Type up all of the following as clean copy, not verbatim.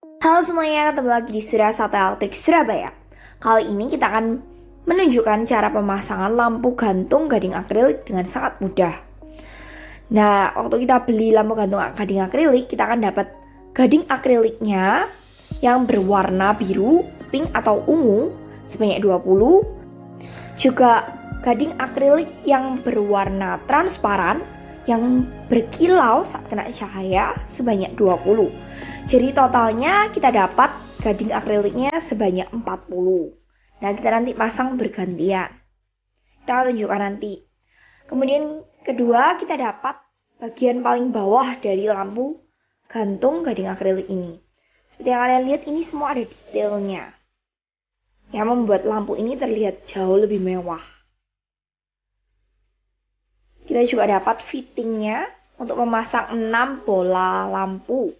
Halo semuanya, ketemu lagi di Surya Sate Elektrik Surabaya. Kali ini kita akan menunjukkan cara pemasangan lampu gantung gading akrilik dengan sangat mudah. Nah, waktu kita beli lampu gantung gading akrilik, kita akan dapat gading akriliknya yang berwarna biru, pink atau ungu sebanyak 20. Juga gading akrilik yang berwarna transparan yang berkilau saat kena cahaya sebanyak 20. Jadi totalnya kita dapat gading akriliknya sebanyak 40. Nah, kita nanti pasang bergantian. Kita akan tunjukkan nanti. Kemudian kedua, kita dapat bagian paling bawah dari lampu gantung gading akrilik ini. Seperti yang kalian lihat, ini semua ada detailnya yang membuat lampu ini terlihat jauh lebih mewah. Kita juga dapat fittingnya untuk memasang 6 bola lampu.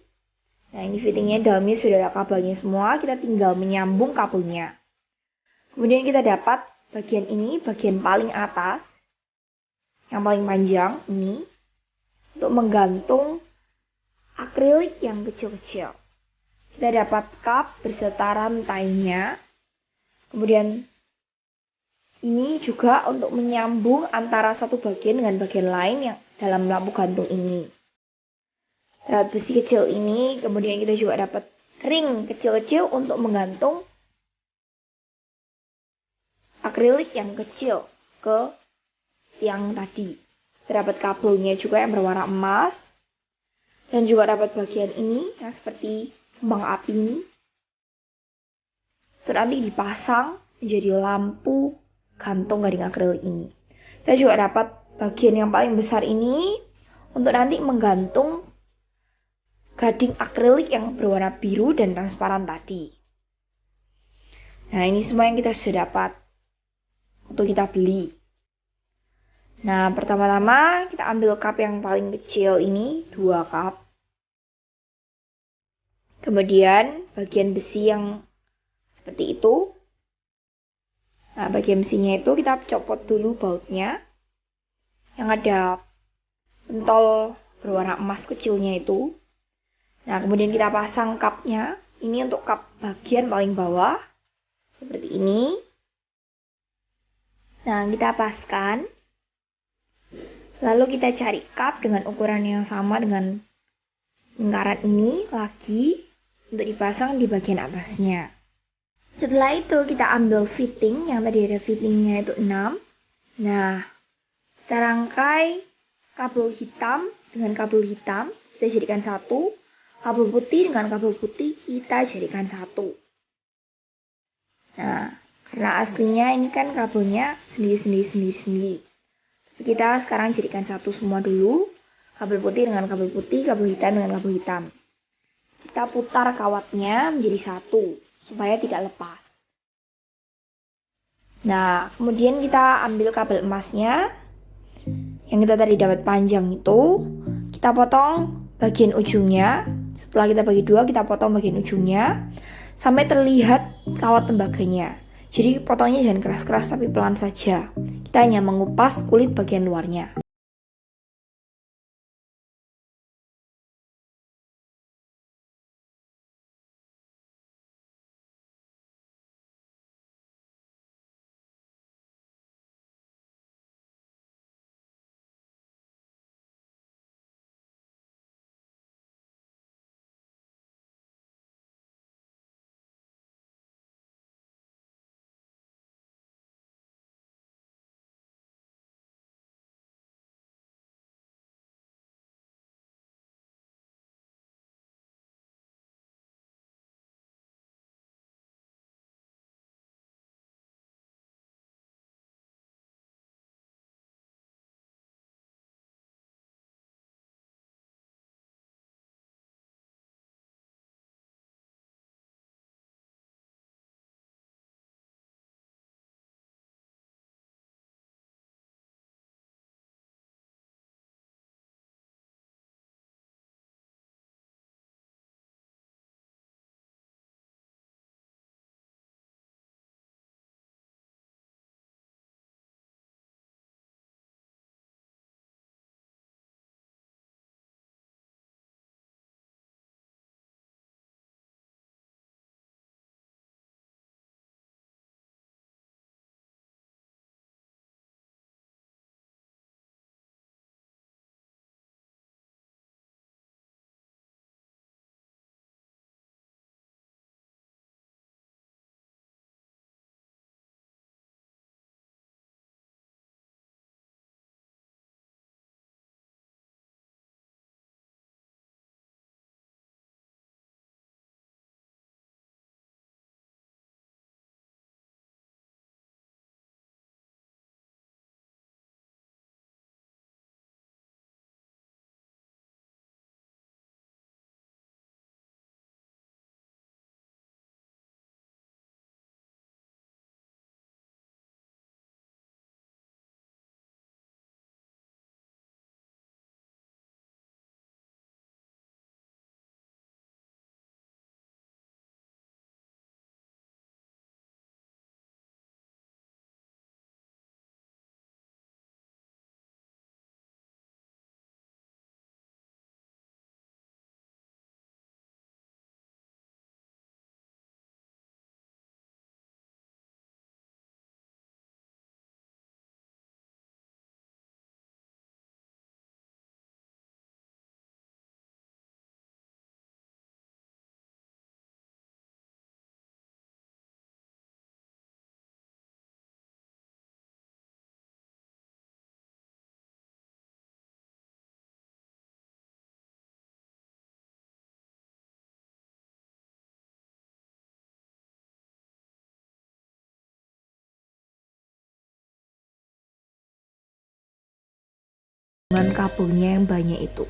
Nah, ini fittingnya, dalamnya sudah ada kabelnya semua, kita tinggal menyambung kabelnya. Kemudian kita dapat bagian ini, bagian paling atas, yang paling panjang ini, untuk menggantung akrilik yang kecil-kecil. Kita dapat kap beserta rantainya. Kemudian ini juga untuk menyambung antara satu bagian dengan bagian lain yang dalam lampu gantung ini. Alat besi kecil ini, kemudian kita juga dapat ring kecil-kecil untuk menggantung akrilik yang kecil ke tiang tadi. Terdapat kabelnya juga yang berwarna emas. Dan juga dapat bagian ini yang seperti kembang api ini. Itu nanti dipasang menjadi lampu gantung gading akrilik ini. Kita juga dapat bagian yang paling besar ini untuk nanti menggantung gading akrilik yang berwarna biru dan transparan tadi. Nah, ini semua yang kita sudah dapat untuk kita beli. Nah, pertama-tama kita ambil cup yang paling kecil ini, 2 cup. Kemudian bagian besi yang seperti itu. Nah, bagian besinya itu kita copot dulu bautnya. Yang ada pentol berwarna emas kecilnya itu. Nah, kemudian kita pasang cupnya. Ini untuk cup bagian paling bawah. Seperti ini. Nah, kita paskan. Lalu kita cari cup dengan ukuran yang sama dengan lingkaran ini lagi untuk dipasang di bagian atasnya. Setelah itu kita ambil fitting, yang tadi ada fittingnya itu 6. Nah, kita rangkai kabel hitam dengan kabel hitam, kita jadikan satu. Kabel putih dengan kabel putih kita jadikan satu. Nah, karena aslinya ini kan kabelnya sendiri-sendiri. Kita sekarang jadikan satu semua dulu. Kabel putih dengan kabel putih, kabel hitam dengan kabel hitam. Kita putar kawatnya menjadi satu, supaya tidak lepas. Nah, kemudian kita ambil kabel emasnya, yang kita tadi dapat panjang itu, kita potong bagian ujungnya. Setelah kita bagi dua, kita potong bagian ujungnya, sampai terlihat kawat tembaganya. Jadi potongnya jangan keras-keras tapi pelan saja. Kita hanya mengupas kulit bagian luarnya. dengan kabelnya yang banyak itu.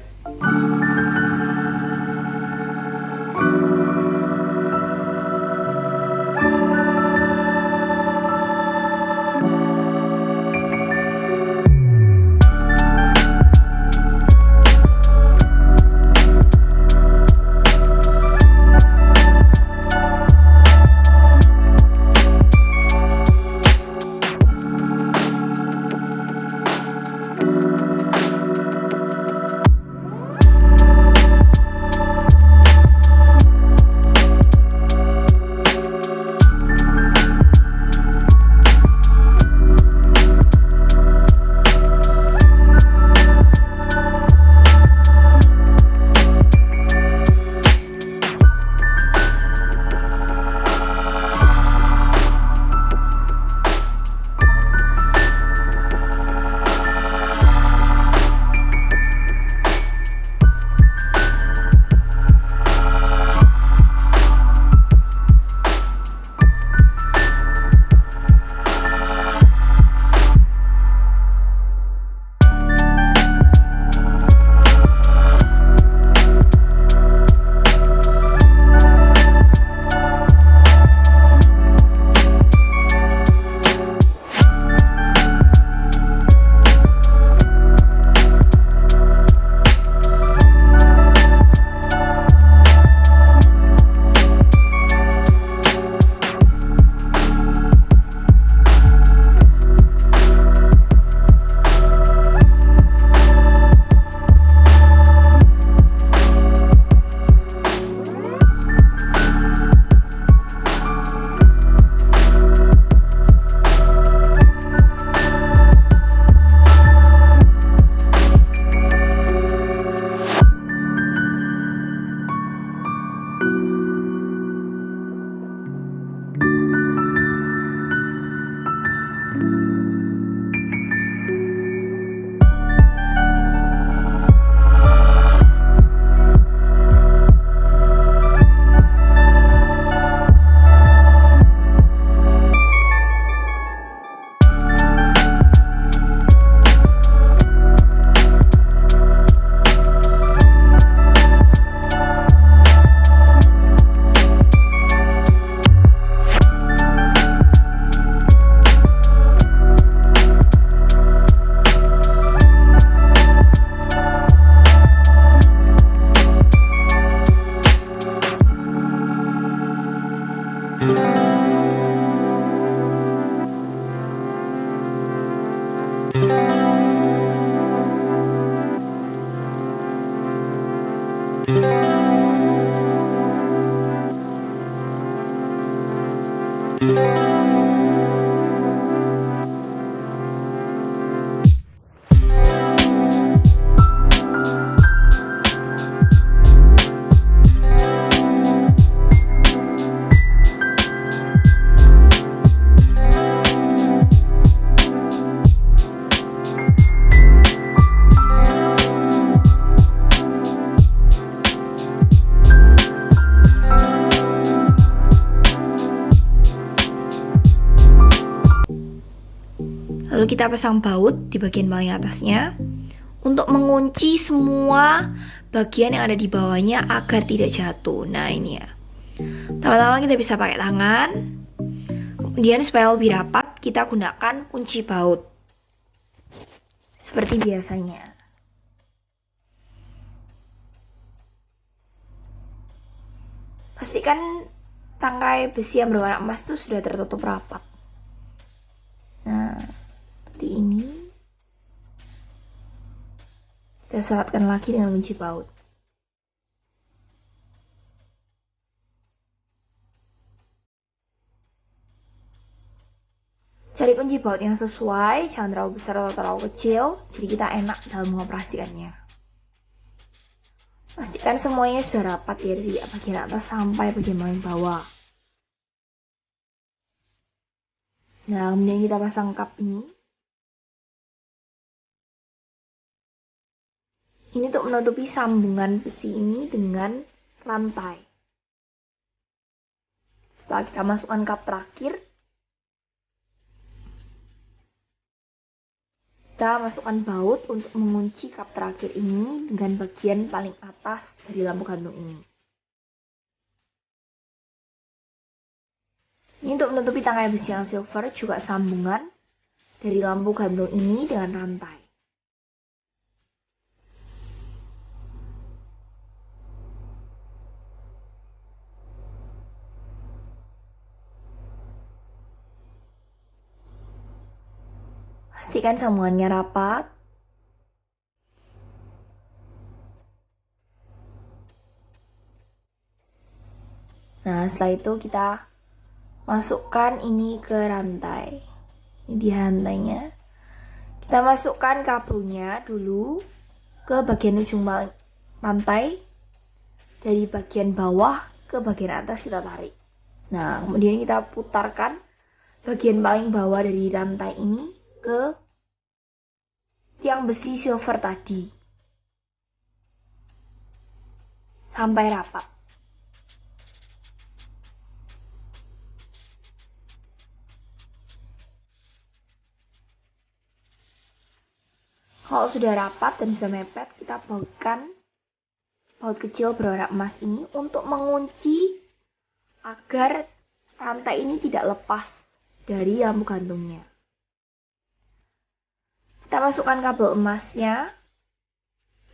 Lalu kita pasang baut di bagian paling atasnya untuk mengunci semua bagian yang ada di bawahnya agar tidak jatuh. Nah ini ya. Pertama-tama kita bisa pakai tangan. Kemudian supaya lebih rapat kita gunakan kunci baut. Seperti biasanya. Pastikan tangkai besi yang berwarna emas itu sudah tertutup rapat. Nah, seperti ini. Kita seratkan lagi dengan kunci baut. Cari kunci baut yang sesuai, jangan terlalu besar atau terlalu kecil, jadi kita enak dalam mengoperasikannya. Pastikan semuanya sudah rapat ya dari bagian atas sampai bagian paling bawah. Nah, kemudian kita pasang kap ini. Ini untuk menutupi sambungan besi ini dengan rantai. Setelah kita masukkan kap terakhir, kita kita masukkan baut untuk mengunci kap terakhir ini dengan bagian paling atas dari lampu gantung ini. Ini untuk menutupi tangkai besi yang silver juga sambungan dari lampu gantung ini dengan rantai. Pastikan sambungannya rapat. Nah, setelah itu kita masukkan ini ke rantai. Ini dia rantainya. Kita masukkan kabelnya dulu ke bagian ujung rantai. Dari bagian bawah ke bagian atas kita tarik. Nah, kemudian kita putarkan bagian paling bawah dari rantai ini ke tiang besi silver tadi. Sampai rapat. Kalau sudah rapat dan bisa mepet, kita bautkan baut kecil berwarna emas ini untuk mengunci agar rantai ini tidak lepas dari lampu gantungnya. Kita masukkan kabel emasnya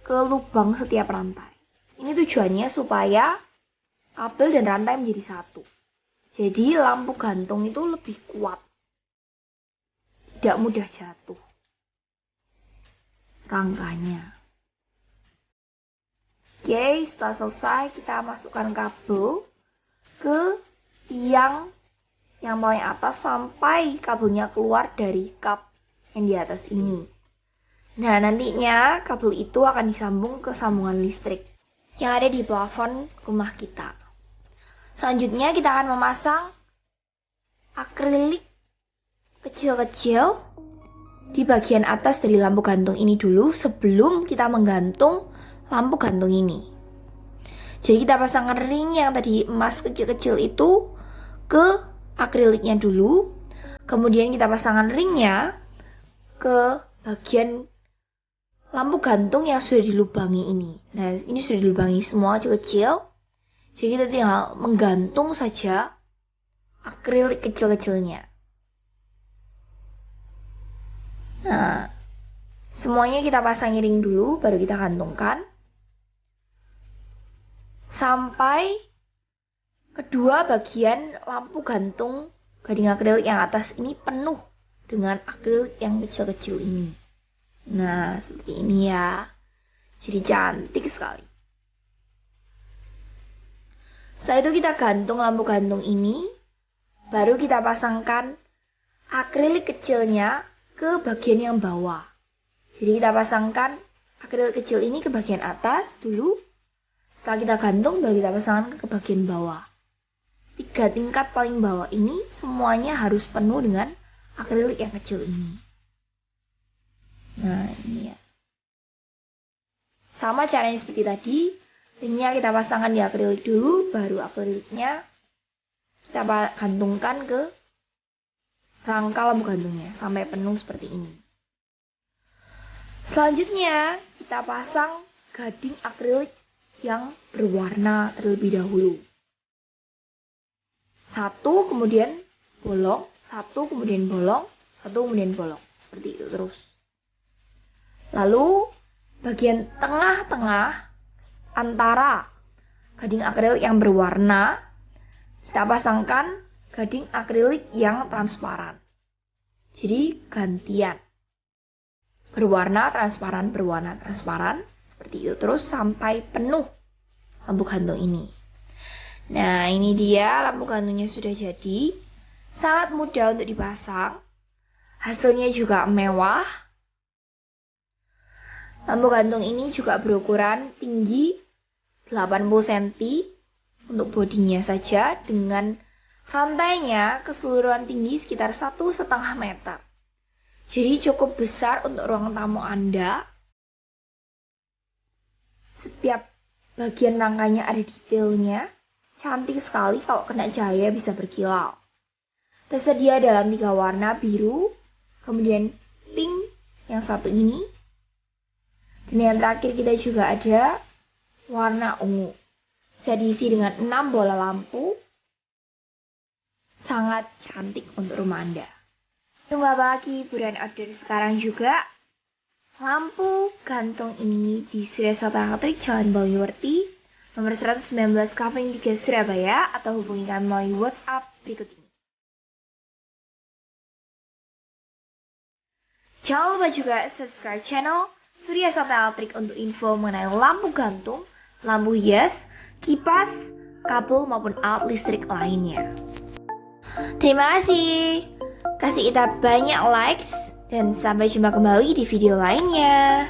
ke lubang setiap rantai. Ini tujuannya supaya kabel dan rantai menjadi satu. Jadi lampu gantung itu lebih kuat. Tidak mudah jatuh rangkanya. Oke, setelah selesai kita masukkan kabel ke tiang yang paling atas sampai kabelnya keluar dari kap yang di atas ini. Nah, nantinya kabel itu akan disambung ke sambungan listrik yang ada di plafon rumah kita. Selanjutnya kita akan memasang akrilik kecil-kecil di bagian atas dari lampu gantung ini dulu sebelum kita menggantung lampu gantung ini. Jadi kita pasangkan ring yang tadi emas kecil-kecil itu ke akriliknya dulu. Kemudian kita pasangkan ringnya ke bagian lampu gantung yang sudah dilubangi ini. Nah, ini sudah dilubangi semua kecil-kecil. Jadi kita tinggal menggantung saja akrilik kecil-kecilnya. Nah, semuanya kita pasang ring dulu, baru kita gantungkan. Sampai kedua bagian lampu gantung gading akrilik yang atas ini penuh dengan akrilik yang kecil-kecil ini. Nah, seperti ini ya. Jadi cantik sekali. Setelah itu kita gantung lampu gantung ini, baru kita pasangkan akrilik kecilnya ke bagian yang bawah. Jadi kita pasangkan akrilik kecil ini ke bagian atas dulu. Setelah kita gantung, baru kita pasangkan ke bagian bawah. 3 tingkat paling bawah ini semuanya harus penuh dengan akrilik yang kecil ini. Nah, ini ya. Sama caranya seperti tadi. Ringnya kita pasangkan di akrilik dulu, baru akriliknya kita gantungkan ke rangka lampu gantungnya sampai penuh seperti ini. Selanjutnya kita pasang gading akrilik yang berwarna terlebih dahulu. 1 kemudian bolong, 1 kemudian bolong, 1 kemudian bolong. Seperti itu terus. Lalu bagian tengah-tengah antara gading akrilik yang berwarna, kita pasangkan gading akrilik yang transparan. Jadi gantian. Berwarna transparan, berwarna transparan. Seperti itu terus sampai penuh lampu gantung ini. Nah, ini dia lampu gantungnya sudah jadi. Sangat mudah untuk dipasang. Hasilnya juga mewah. Lampu gantung ini juga berukuran tinggi 80 cm untuk bodinya saja dengan rantainya keseluruhan tinggi sekitar 1,5 meter. Jadi cukup besar untuk ruang tamu Anda. Setiap bagian rangkanya ada detailnya. Cantik sekali, kalau kena cahaya bisa berkilau. Tersedia dalam 3 warna, biru, kemudian pink, yang satu ini. Dan yang terakhir kita juga ada warna ungu. Bisa diisi dengan 6 bola lampu. Sangat cantik untuk rumah Anda. Tunggu apa lagi, buruan order sekarang juga. Lampu gantung ini di Surya Sata Elektrik Jalan Bawiwerti, nomor 119 Kaving 3 Surabaya, atau hubungi kami melalui WhatsApp berikut ini. Jangan lupa juga subscribe channel Surya Sata Elektrik untuk info mengenai lampu gantung, lampu hias, kipas, kabel maupun alat listrik lainnya. Terima kasih. Kasih kita banyak likes dan sampai jumpa kembali di video lainnya.